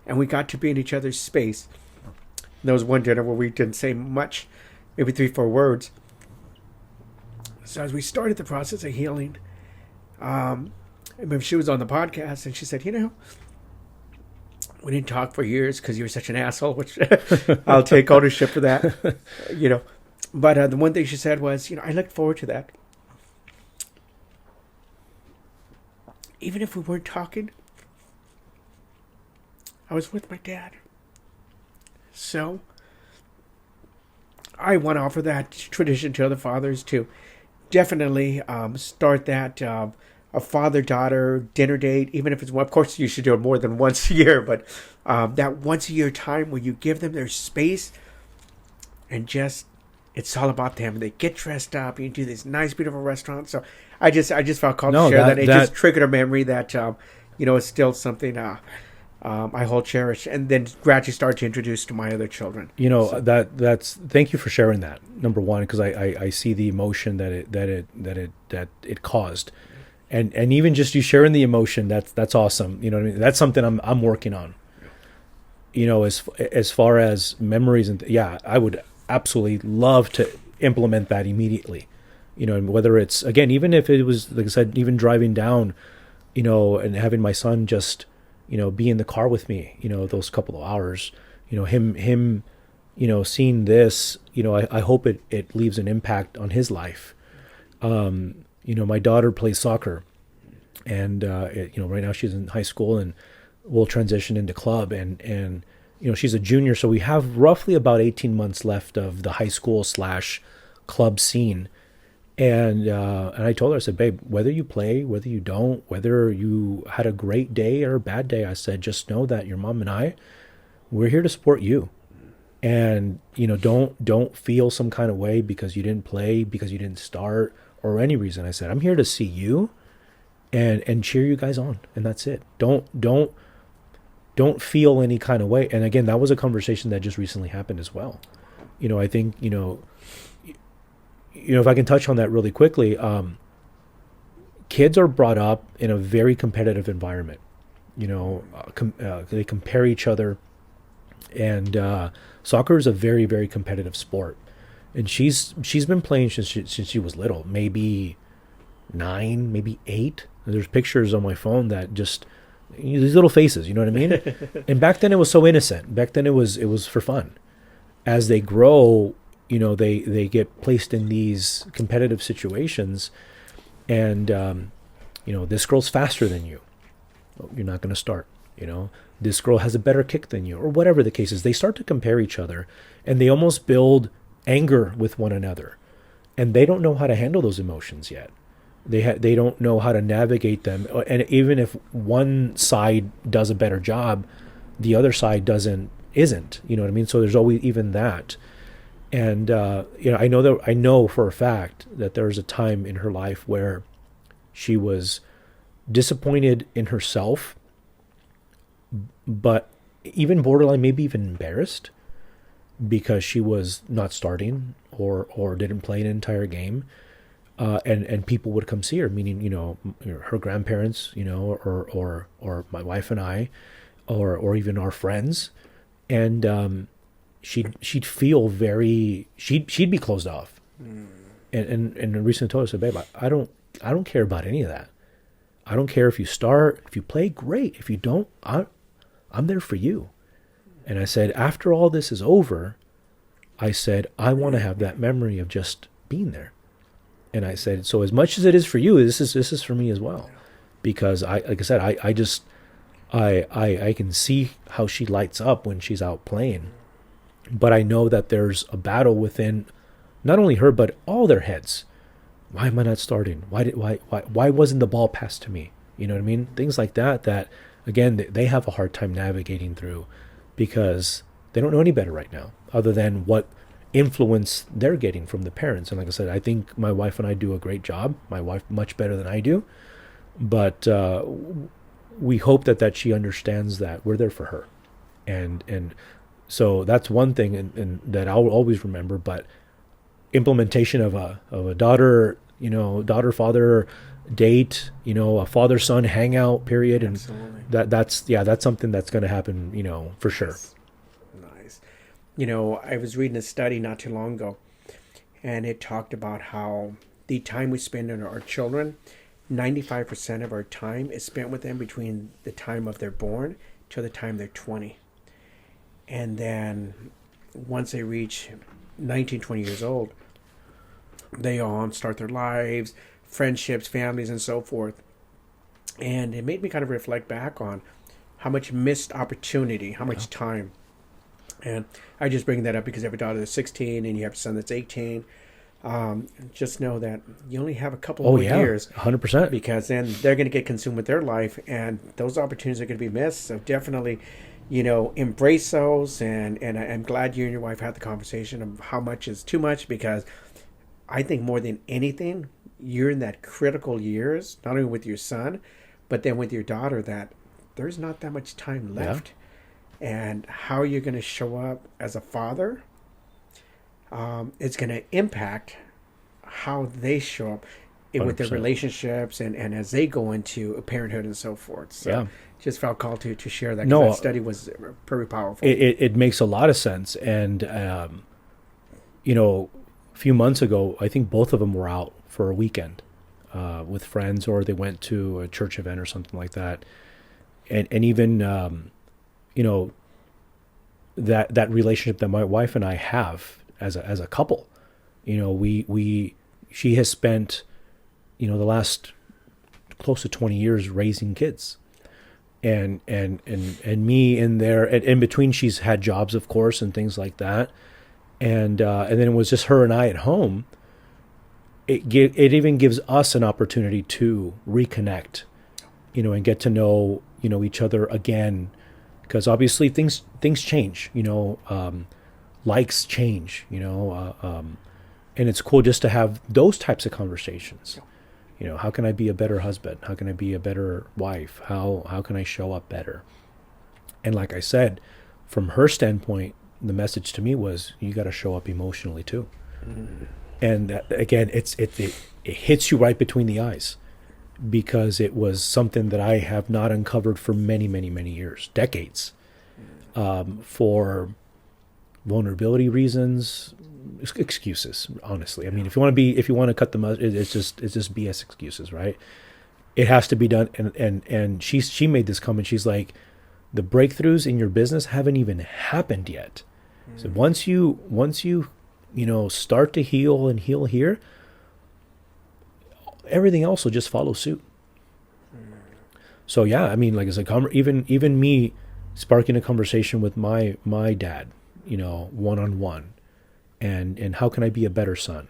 and we got to be in each other's space. There was one dinner where we didn't say much, maybe 3-4 words. So as we started the process of healing, I remember she was on the podcast and she said, we didn't talk for years because you were such an asshole, which I'll take ownership for that, But the one thing she said was, I look forward to that. Even if we weren't talking, I was with my dad. So I want to offer that tradition to other fathers to definitely start that a father-daughter dinner date, even if it's one. Of course, you should do it more than once a year, but that once a year time where you give them their space and just it's all about them. They get dressed up. You do this nice, beautiful restaurant. So I just felt called to share that. It just triggered a memory that it's still something I hold cherished, and then gradually start to introduce to my other children. That's thank you for sharing that. Number one, because I see the emotion that it caused, and even just you sharing the emotion, that's awesome. You know what I mean? That's something I'm working on. As far as memories I would absolutely love to implement that immediately. And whether it's, again, even if it was, like I said, even driving down, and having my son just, be in the car with me, those couple of hours, him, seeing this, I hope it leaves an impact on his life. My daughter plays soccer, and right now she's in high school and will transition into club, and she's a junior, so we have roughly about 18 months left of the high school / club scene. And I told her, I said, babe, whether you play, whether you don't, whether you had a great day or a bad day, I said, just know that your mom and we're here to support you. And, don't feel some kind of way because you didn't play, because you didn't start, or any reason. I said, I'm here to see you and cheer you guys on. And that's it. Don't feel any kind of way. And again, that was a conversation that just recently happened as well. I think, if I can touch on that really quickly, kids are brought up in a very competitive environment. They compare each other, and soccer is a very, very competitive sport. And she's been playing since she was little, maybe 9, maybe 8. And there's pictures on my phone that just these little faces, you know what I mean? And back then it was so innocent. Back then it was for fun. As they grow, they get placed in these competitive situations, and this girl's faster than you. Well, you're not going to start. This girl has a better kick than you, or whatever the case is. They start to compare each other, and they almost build anger with one another, and they don't know how to handle those emotions yet. They don't know how to navigate them, and even if one side does a better job, the other side isn't. You know what I mean? So there's always even that. And I know for a fact that there was a time in her life where she was disappointed in herself, but even borderline, maybe even embarrassed, because she was not starting or didn't play an entire game, and people would come see her, meaning her grandparents, or my wife and I, or even our friends, and she'd feel she'd be closed off. And recently told us, I said, babe, I don't care about any of that. I don't care if you start, if you play, great. If you don't, I'm there for you. And I said, after all this is over, I said, I want to have that memory of just being there. And I said, so as much as it is for you, this is for me as well, because like I said, I can see how she lights up when she's out playing. But I know that there's a battle within not only her, but all their heads. Why am I not starting? Why wasn't the ball passed to me? You know what I mean? Things like that, again, they have a hard time navigating through, because they don't know any better right now, other than what influence they're getting from the parents. And like I said, I think my wife and I do a great job. My wife much better than I do. But we hope that she understands that we're there for her. And so that's one thing and that I'll always remember. But implementation of a daughter father date, a father son hangout period, and Absolutely. that's something that's going to happen, for sure. Nice. I was reading a study not too long ago, and it talked about how the time we spend on our children, 95% of our time is spent with them between the time of they're born till the time they're 20. And then once they reach 19, 20 years old, they all start their lives, friendships, families, and so forth. And it made me kind of reflect back on how much missed opportunity, how much time. And I just bring that up because I have a daughter that's 16 and you have a son that's 18. Just know that you only have a couple more years. 100%. Because then they're going to get consumed with their life, and those opportunities are going to be missed. So definitely, embrace those. And I'm glad you and your wife had the conversation of how much is too much, because I think more than anything, you're in that critical years, not only with your son, but then with your daughter, that there's not that much time left. And how you're going to show up as a father, it's going to impact how they show up with their 100%. relationships and as they go into parenthood and so forth. So just felt called to share that, 'cause No, that study was very powerful. It makes a lot of sense. And, a few months ago, I think both of them were out for a weekend with friends, or they went to a church event or something like that. And even, that relationship that my wife and I have, as a couple. She has spent, the last close to 20 years raising kids, and me in there, and in between she's had jobs, of course, and things like that, and then it was just her and I at home. It even gives us an opportunity to reconnect, and get to know, each other again, because obviously things change, likes change, and it's cool just to have those types of conversations. How can I be a better husband? How can I be a better wife? How can I show up better? And like I said, from her standpoint, the message to me was, you got to show up emotionally too. And that, again, it hits you right between the eyes, because it was something that I have not uncovered for many, many, many years, decades, for vulnerability reasons, excuses. Honestly, I mean, if you want to cut the mud, it's just BS excuses, right? It has to be done. And she made this comment. She's like, the breakthroughs in your business haven't even happened yet. So once you start to heal here, everything else will just follow suit. So yeah, I mean, like I said, even me sparking a conversation with my dad, one-on-one, and how can I be a better son?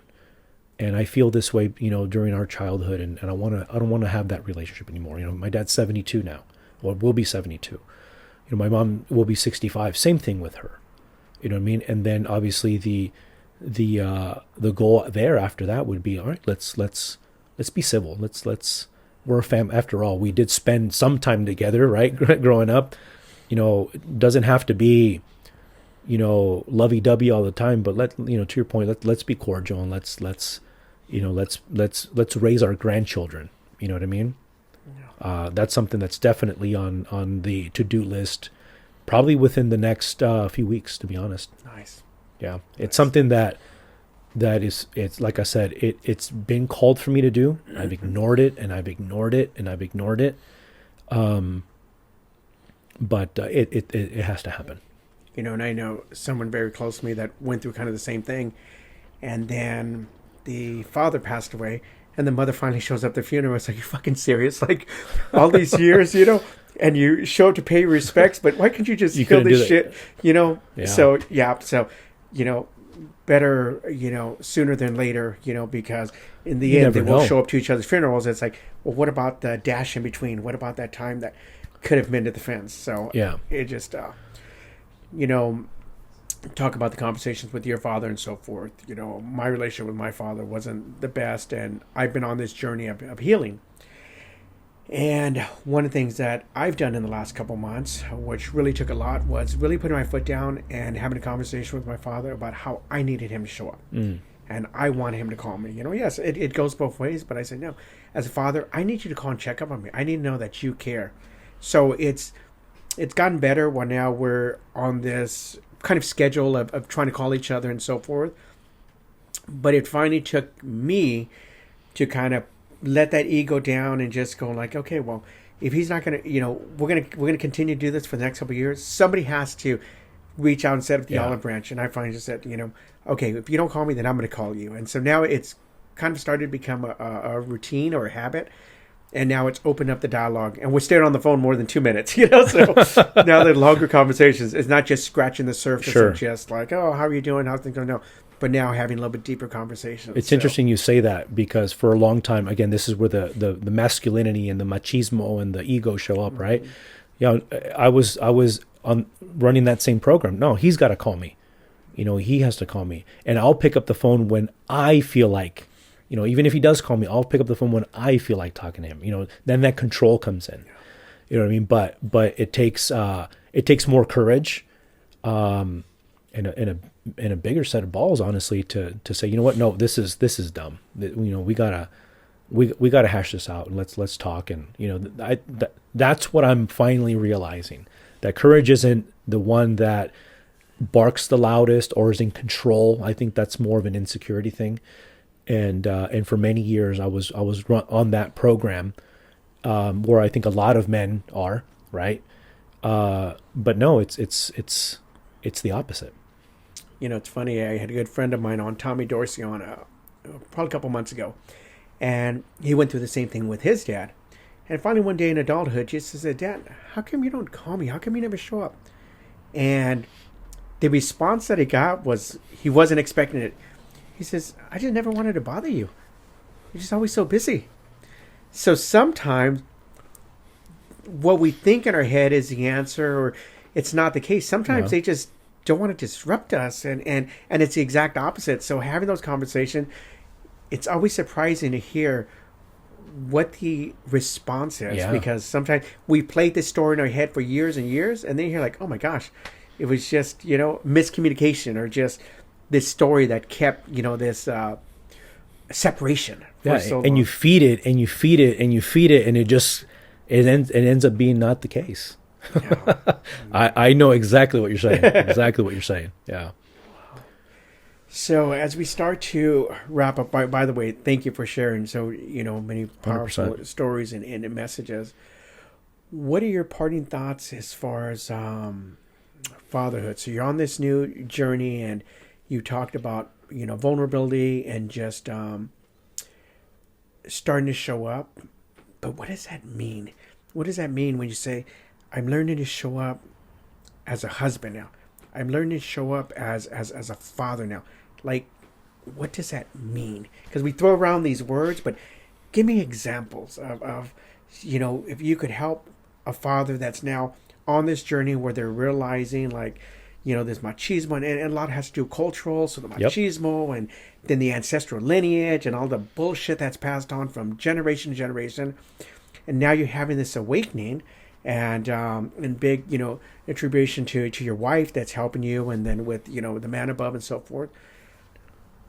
And I feel this way, during our childhood, and I don't want to have that relationship anymore. My dad's 72 now, or will be 72. My mom will be 65. Same thing with her. You know what I mean? And then obviously the goal there after that would be, all right, let's be civil. We're a fam. After all, we did spend some time together, right? Growing up, it doesn't have to be, lovey-dovey all the time, but to your point, let's be cordial, and let's raise our grandchildren. You know what I mean? Yeah. That's something that's definitely on the to-do list, probably within the next few weeks, to be honest. Nice. Yeah. It's something that it's like I said, it's been called for me to do. I've ignored it, and I've ignored it, and I've ignored it. But it has to happen. And I know someone very close to me that went through kind of the same thing, and then the father passed away, and the mother finally shows up at the funeral. It's like, you fucking serious? Like, all these years, and you show up to pay respects, but why couldn't you just kill this shit? Yeah. So better, sooner than later, because in the end, they will show up to each other's funerals. It's like, well, what about the dash in between? What about that time that could have mended the fence? So yeah, it just, talk about the conversations with your father and so forth. My relationship with my father wasn't the best, and I've been on this journey of healing. And one of the things that I've done in the last couple months, which really took a lot, was really putting my foot down and having a conversation with my father about how I needed him to show up. And I wanted him to call me. Yes, it goes both ways, but I said, no, as a father, I need you to call and check up on me. I need to know that you care. So it's gotten better when now we're on this kind of schedule of trying to call each other and so forth. But it finally took me to kind of let that ego down and just go like, okay, well, if he's not going to, we're going to continue to do this for the next couple of years, somebody has to reach out and set up the olive branch. And I finally just said, okay, if you don't call me, then I'm going to call you. And so now it's kind of started to become a routine or a habit. And now it's opened up the dialogue, and we're staying on the phone more than 2 minutes, So now they're longer conversations. It's not just scratching the surface and just like, oh, how are you doing? How's things going? No, but now having a little bit deeper conversations. It's interesting you say that, because for a long time, again, this is where the masculinity and the machismo and the ego show up, right? I was on running that same program. No, he's got to call me. He has to call me, and I'll pick up the phone when I feel like. Even if he does call me, I'll pick up the phone when I feel like talking to him. Then that control comes in. You know what I mean? But it takes more courage, and a bigger set of balls, honestly, to say, no, this is dumb. We gotta hash this out, and let's talk. And that's what I'm finally realizing. That courage isn't the one that barks the loudest or is in control. I think that's more of an insecurity thing. And for many years, I was on that program, where I think a lot of men are, right? But no, it's the opposite. It's funny. I had a good friend of mine on, Tommy Dorsey, on probably a couple months ago, and he went through the same thing with his dad. And finally, one day in adulthood, just said, "Dad, how come you don't call me? How come you never show up?" And the response that he got was he wasn't expecting it. He says, "I just never wanted to bother you. You're just always so busy." So sometimes what we think in our head is the answer, or it's not the case. Sometimes they just don't want to disrupt us, and it's the exact opposite. So having those conversations, it's always surprising to hear what the response is, because sometimes we played this story in our head for years and years, and then you're like, oh my gosh, it was just miscommunication, or just this story that kept this separation for so long. And you feed it and you feed it and you feed it, and it ends up being not the case. I know exactly what you're saying. Exactly what you're saying. Yeah. So as we start to wrap up, by the way, thank you for sharing so many powerful 100%. stories and messages. What are your parting thoughts as far as fatherhood? So you're on this new journey, and you talked about vulnerability and just starting to show up. But what does that mean? What does that mean when you say, I'm learning to show up as a husband now? I'm learning to show up as a father now. Like, what does that mean? Because we throw around these words, but give me examples of if you could help a father that's now on this journey where they're realizing, like, there's machismo, and a lot has to do cultural, so the machismo, and then the ancestral lineage and all the bullshit that's passed on from generation to generation. And now you're having this awakening, and big, attribution to your wife that's helping you, and then with, the man above and so forth.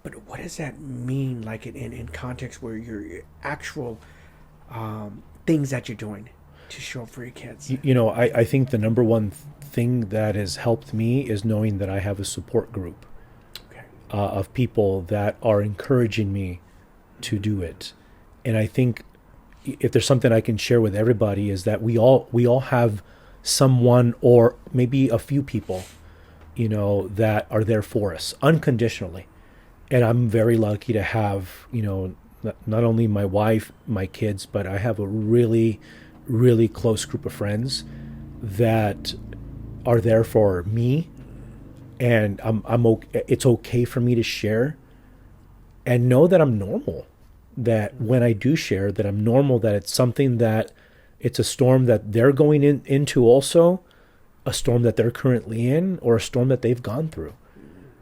But what does that mean, like in context where your actual things that you're doing to show up for your kids? I think the number one thing that has helped me is knowing that I have a support group of people that are encouraging me to do it. And I think if there's something I can share with everybody, is that we all have someone, or maybe a few people, that are there for us unconditionally. And I'm very lucky to have, not only my wife, my kids, but I have a really, really close group of friends that are there for me. And I'm okay. It's okay for me to share and know that I'm normal. That when I do share, that I'm normal, that it's something that it's a storm that they're going into also, a storm that they're currently in, or a storm that they've gone through.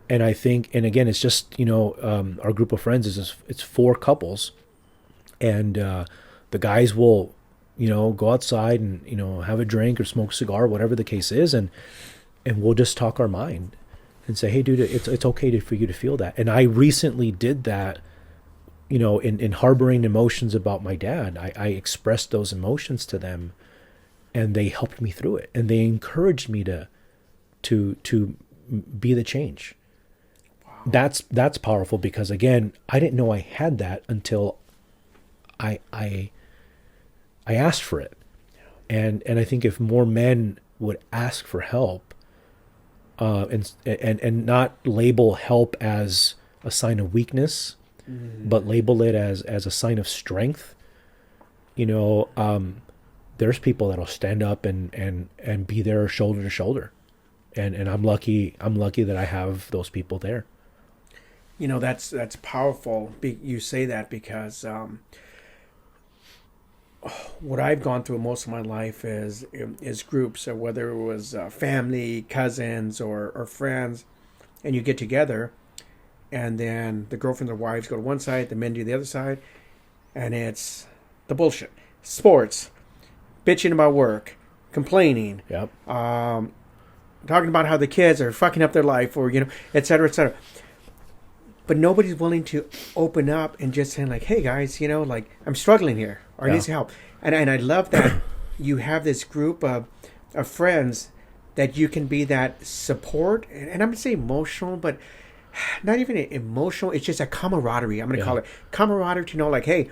And I think, and again, it's just, our group of friends it's 4 couples, and the guys will, go outside and, have a drink or smoke a cigar, whatever the case is. And we'll just talk our mind and say, hey dude, it's okay for you to feel that. And I recently did that, in harboring emotions about my dad. I expressed those emotions to them, and they helped me through it. And they encouraged me to be the change. Wow. That's powerful, because again, I didn't know I had that until I asked for it. And I think if more men would ask for help, and not label help as a sign of weakness, but label it as a sign of strength, there's people that'll stand up and be there shoulder to shoulder. And I'm lucky that I have those people there. That's powerful. You say that because what I've gone through most of my life is groups, so whether it was family, cousins, or friends, and you get together, and then the girlfriends or wives go to one side, the men do the other side, and it's the bullshit. Sports, bitching about work, complaining, talking about how the kids are fucking up their life, or et cetera, et cetera. But nobody's willing to open up and just saying, like, hey guys, like, I'm struggling here, or I need some help. And I love that you have this group of friends that you can be that support, and I'm going to say emotional, but not even emotional. It's just a camaraderie. I'm going to call it camaraderie, to know, like, hey,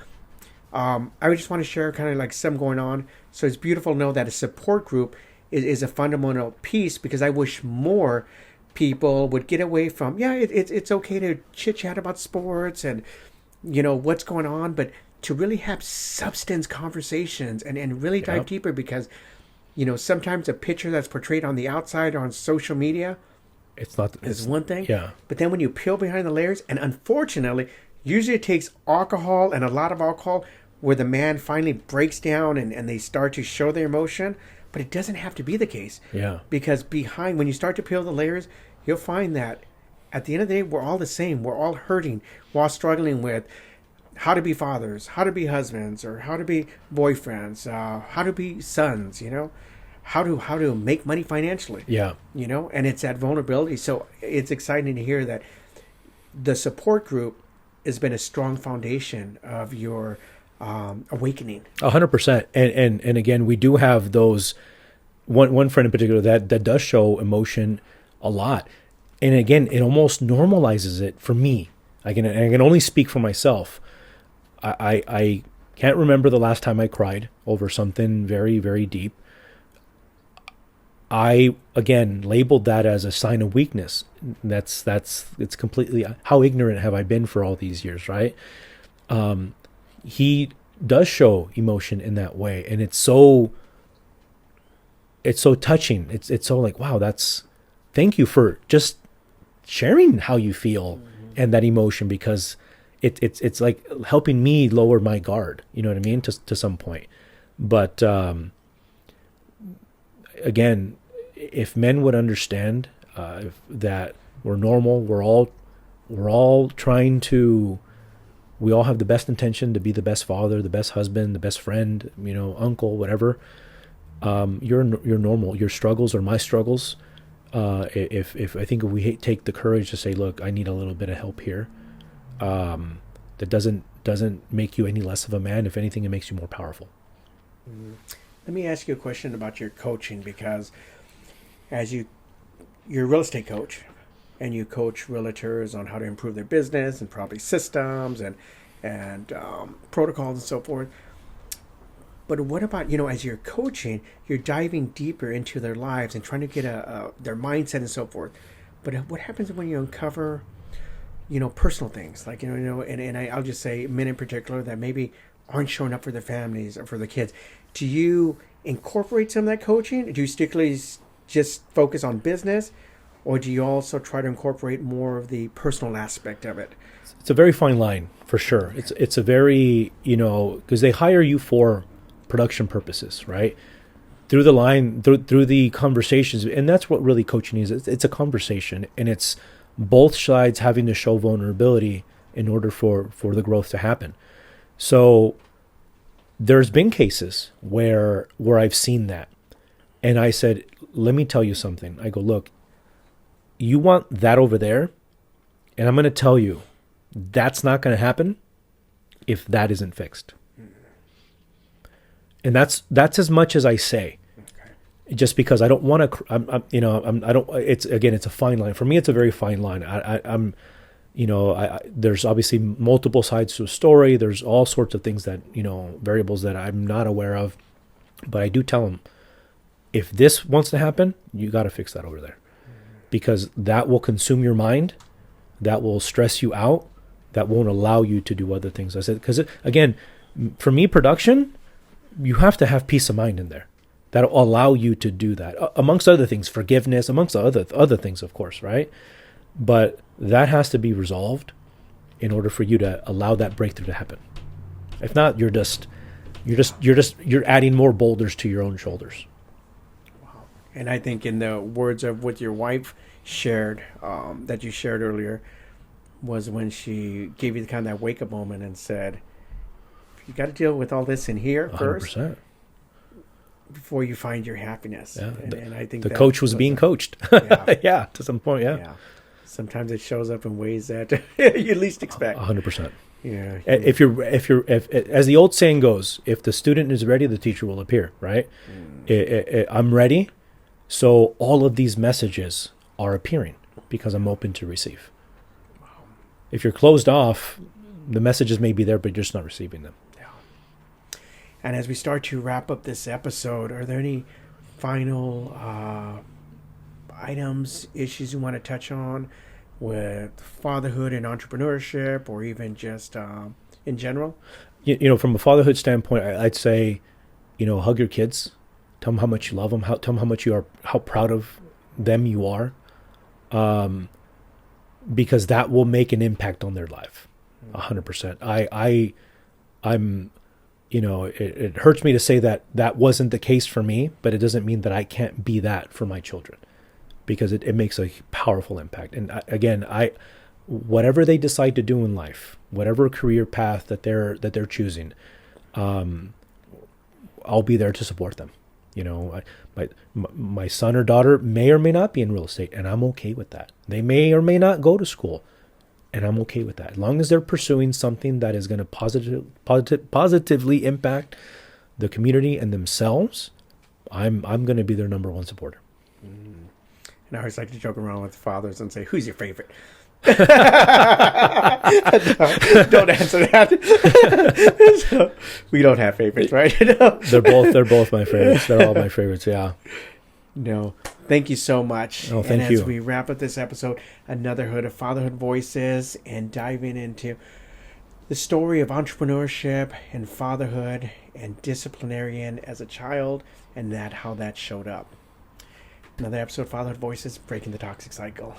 I just want to share kind of like something going on. So it's beautiful to know that a support group is a fundamental piece, because I wish more people would get away from, it's okay to chit chat about sports and, what's going on, but to really have substance conversations and really dive Yep. deeper because, sometimes a picture that's portrayed on the outside on social media It's not. is one thing. Yeah. But then when you peel behind the layers, and unfortunately, usually it takes alcohol and a lot of alcohol where the man finally breaks down and they start to show their emotion. But it doesn't have to be the case. Yeah. Because when you start to peel the layers, you'll find that at the end of the day, we're all the same. We're all hurting. We're all struggling with how to be fathers, how to be husbands, or how to be boyfriends, how to be sons, how to make money financially. Yeah. And it's that vulnerability. So it's exciting to hear that the support group has been a strong foundation of your awakening. 100%. And again, we do have those one friend in particular that does show emotion a lot. And again, it almost normalizes it for me. I can only speak for myself. I can't remember the last time I cried over something very, very deep. I again labeled that as a sign of weakness. It's completely, how ignorant have I been for all these years, right? He does show emotion in that way, and it's so touching. It's so like, wow, thank you for just sharing how you feel and that emotion, because it's like helping me lower my guard, you know what I mean, to some point. But again, if men would understand that we're normal, we're all trying to, we all have the best intention to be the best father, the best husband, the best friend, uncle, whatever. You're normal. Your struggles are my struggles. If I think if we take the courage to say, look, I need a little bit of help here, that doesn't make you any less of a man. If anything, it makes you more powerful. Let me ask you a question about your coaching, because you're a real estate coach and you coach realtors on how to improve their business and probably systems and protocols and so forth. But what about, as you're coaching, you're diving deeper into their lives and trying to get their mindset and so forth. But what happens when you uncover, personal things like, I'll just say men in particular that maybe aren't showing up for their families or for their kids. Do you incorporate some of that coaching? Do you strictly just focus on business, or do you also try to incorporate more of the personal aspect of it? It's a very fine line for sure. It's a very, because they hire you for production purposes, right? Through the line, through the conversations, and that's what really coaching is. It's a conversation, and it's both sides having to show vulnerability in order for the growth to happen. So there's been cases where I've seen that, and I said, let me tell you something. I go, look, you want that over there, and I'm going to tell you that's not going to happen if that isn't fixed. And that's as much as I say. Okay. Just because I don't want to, it's a fine line. For me, it's a very fine line. There's obviously multiple sides to a story. There's all sorts of things that, variables that I'm not aware of. But I do tell them, if this wants to happen, you got to fix that over there. Because that will consume your mind. That will stress you out. That won't allow you to do other things. I said, because again, for me, production, you have to have peace of mind in there. That'll allow you to do that. Amongst other things, forgiveness, amongst other things, of course, right? But that has to be resolved in order for you to allow that breakthrough to happen. If not, you're adding more boulders to your own shoulders. Wow. And I think in the words of what your wife shared, that you shared earlier, was when she gave you kind of that wake up moment and said, you got to deal with all this in here 100%. First before you find your happiness. Yeah. And I think the coach was being coached. Yeah. Yeah, to some point, yeah. Sometimes it shows up in ways that you least expect. 100%. Yeah. If as the old saying goes, if the student is ready, the teacher will appear, right? I'm ready, so all of these messages are appearing because I'm open to receive. Wow. If you're closed off, the messages may be there, but you're just not receiving them. Yeah. And as we start to wrap up this episode, are there any final items, issues you want to touch on with fatherhood and entrepreneurship, or even just in general? From a fatherhood standpoint, I'd say, hug your kids, tell them how much you love them, tell them how much you are, how proud of them you are, because that will make an impact on their life, 100%. I'm, it hurts me to say that that wasn't the case for me, but it doesn't mean that I can't be that for my children, because it makes a powerful impact. And again, whatever they decide to do in life, whatever career path that they're choosing, I'll be there to support them. My son or daughter may or may not be in real estate, and I'm okay with that. They may or may not go to school, and I'm okay with that. As long as they're pursuing something that is going to positively impact the community and themselves, I'm going to be their number one supporter. And I always like to joke around with fathers and say, "Who's your favorite?" Don't answer that. So, we don't have favorites, right? They're both my favorites. They're all my favorites. Yeah. No, thank you so much. Oh, thank and you. As we wrap up this episode, another hood of Fatherhood Voices, and diving into the story of entrepreneurship and fatherhood and disciplinarian as a child, and how that showed up. Another episode of Fatherhood Voices, breaking the toxic cycle.